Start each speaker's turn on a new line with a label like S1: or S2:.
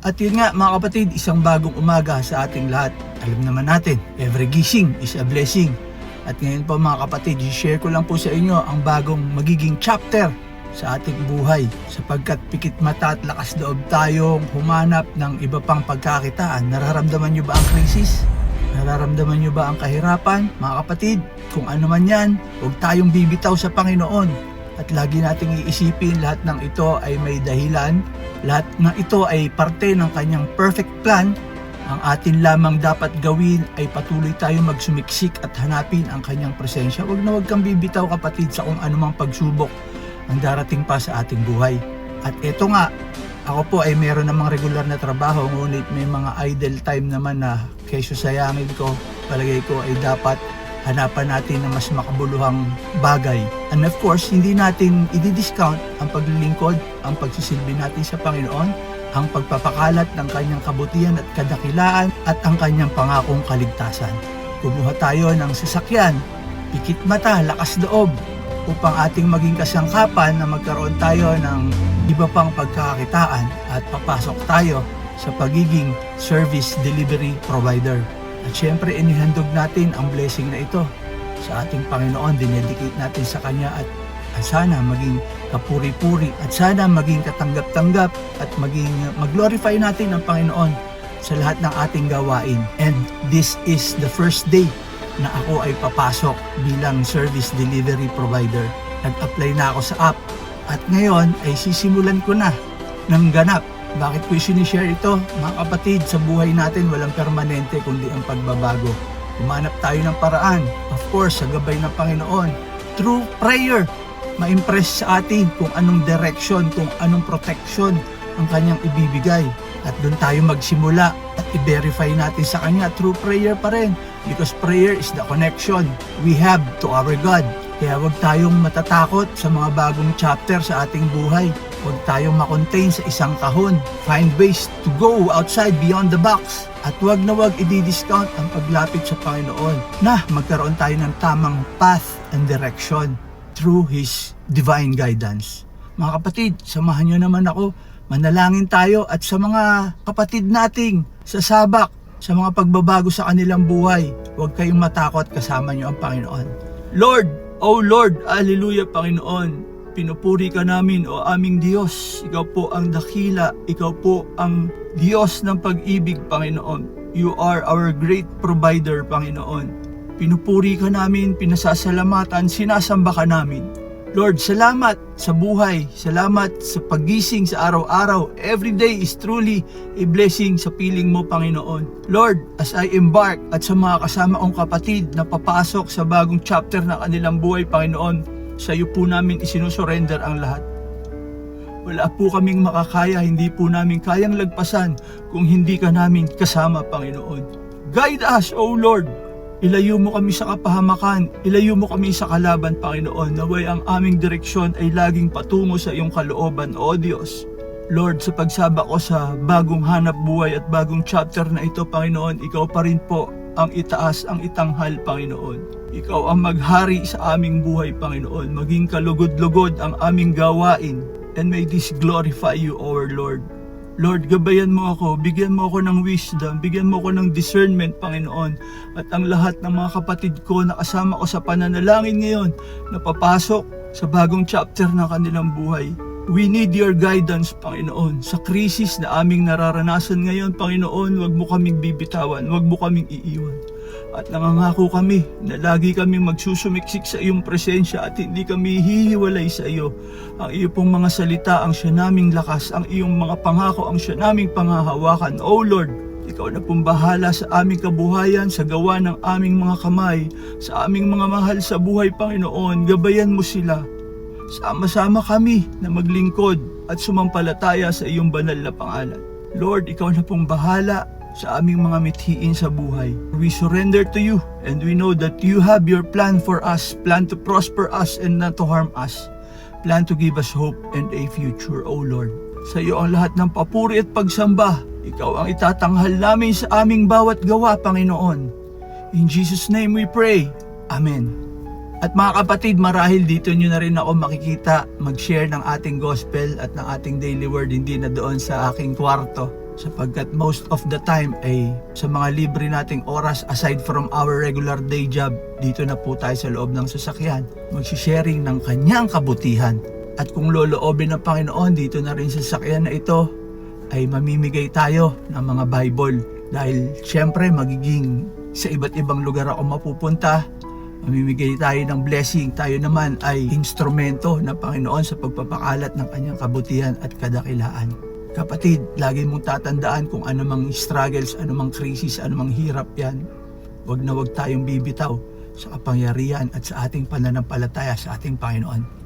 S1: At yun nga mga kapatid, isang bagong umaga sa ating lahat. Alam naman natin, every gising is a blessing. At ngayon po mga kapatid, i-share ko lang po sa inyo ang bagong magiging chapter sa ating buhay. Sapagkat pikit mata at lakas loob tayong humanap ng iba pang pagkakitaan. Nararamdaman nyo ba ang krisis? Nararamdaman nyo ba ang kahirapan? Mga kapatid, kung ano man yan, huwag tayong bibitaw sa Panginoon. At lagi nating iisipin lahat ng ito ay may dahilan. Lahat ng ito ay parte ng kanyang perfect plan. Ang atin lamang dapat gawin ay patuloy tayong magsumiksik at hanapin ang kanyang presensya. Huwag kang bibitaw kapatid sa kung anumang pagsubok ang darating pa sa ating buhay. At ito nga, ako po ay meron namang regular na trabaho, ngunit may mga idle time naman na kaysa sayangin ko, palagay ko ay dapat hanapan natin ng mas makabuluhang bagay. And of course, hindi natin i-discount ang paglilingkod, ang pagsisilbi natin sa Panginoon, ang pagpapakalat ng kanyang kabutihan at kadakilaan at ang kanyang pangakong kaligtasan. Kumuha tayo ng sasakyan, pikit mata, lakas loob, upang ating maging kasangkapan na magkaroon tayo ng iba pang pagkakakitaan at papasok tayo sa pagiging service delivery provider. At syempre, inihandog natin ang blessing na ito sa ating Panginoon. Dinedicate natin sa Kanya at sana maging kapuri-puri at sana maging katanggap-tanggap at maging mag-glorify natin ang Panginoon sa lahat ng ating gawain. And this is the first day na ako ay papasok bilang service delivery provider. Nag-apply na ako sa app at ngayon ay sisimulan ko na ng ganap. Bakit ko sinishare ito? Mga kapatid, sa buhay natin walang permanente kundi ang pagbabago. Humanap tayo ng paraan, of course, sa gabay ng Panginoon. Through prayer, ma-impress sa atin kung anong direction, kung anong protection ang kanyang ibibigay. At doon tayo magsimula at i-verify natin sa kanya through prayer pa rin. Because prayer is the connection we have to our God. Kaya huwag tayong matatakot sa mga bagong chapter sa ating buhay. Huwag tayong makontain sa isang kahon. Find ways to go outside beyond the box. At huwag na huwag i-discount ang paglapit sa Panginoon na magkaroon tayo ng tamang path and direction through His divine guidance. Mga kapatid, samahan nyo naman ako. Manalangin tayo at sa mga kapatid nating sasabak sa mga pagbabago sa kanilang buhay, huwag kayong matakot, kasama nyo ang Panginoon. Lord, oh Lord, Hallelujah Panginoon, pinupuri ka namin o aming Diyos. Ikaw po ang dakila, ikaw po ang Diyos ng pag-ibig Panginoon. You are our great provider Panginoon. Pinupuri ka namin, pinasasalamatan, sinasamba ka namin. Lord, salamat sa buhay, salamat sa paggising sa araw-araw. Every day is truly a blessing sa piling mo, Panginoon. Lord, as I embark at sa mga kasama kong kapatid na papasok sa bagong chapter ng kanilang buhay, Panginoon, sa iyo po namin isinusurrender ang lahat. Wala po kaming makakaya, hindi po namin kayang lagpasan kung hindi ka namin kasama, Panginoon. Guide us, O Lord. Ilayo mo kami sa kapahamakan, ilayo mo kami sa kalaban, Panginoon. Naway ang aming direksyon ay laging patungo sa iyong kalooban, O Diyos. Lord, sa pagsabak ko sa bagong hanap buhay at bagong chapter na ito, Panginoon, ikaw pa rin po ang itaas, ang itanghal, Panginoon. Ikaw ang maghari sa aming buhay, Panginoon. Maging kalugod-lugod ang aming gawain. And may this glorify you, our Lord. Lord, gabayan mo ako, bigyan mo ako ng wisdom, bigyan mo ako ng discernment, Panginoon. At ang lahat ng mga kapatid ko na kasama ko sa pananalangin ngayon, na papasok sa bagong chapter ng kanilang buhay. We need your guidance, Panginoon. Sa krisis na aming nararanasan ngayon, Panginoon, huwag mo kaming bibitawan, huwag mo kaming iiwan. At nangangako kami na lagi kami magsusumiksik sa iyong presensya at hindi kami hihiwalay sa iyo. Ang iyo pong mga salita ang siya naming lakas, ang iyong mga pangako ang siya naming panghahawakan. O Lord, ikaw na pong bahala sa aming kabuhayan, sa gawa ng aming mga kamay, sa aming mga mahal sa buhay, Panginoon. Gabayan mo sila. Sama-sama kami na maglingkod at sumampalataya sa iyong banal na pangalan. Lord, ikaw na pong bahala sa aming mga mithiin sa buhay. We surrender to you and we know that you have your plan for us, plan to prosper us and not to harm us, plan to give us hope and a future, O Lord. Sa iyo ang lahat ng papuri at pagsamba. Ikaw ang itatanghal namin sa aming bawat gawa, Panginoon. In Jesus' name we pray. Amen. At mga kapatid, marahil dito nyo na rin ako makikita mag-share ng ating gospel at ng ating daily word, hindi na doon sa aking kwarto. sapagkat most of the time ay sa mga libre nating oras aside from our regular day job, dito na po tayo sa loob ng sasakyan magsisharing ng kanyang kabutihan. At kung loloobin ng Panginoon, dito na rin sa sasakyan na ito ay mamimigay tayo ng mga Bible, dahil syempre magiging sa iba't ibang lugar ako mapupunta, mamimigay tayo ng blessing. Tayo naman ay instrumento ng Panginoon sa pagpapakalat ng kanyang kabutihan at kadakilaan. Kapatid, lagi mong tatandaan kung anumang struggles, anumang krisis, anumang hirap yan, wag na wag tayong bibitaw sa kapangyarihan at sa ating pananampalataya sa ating Panginoon.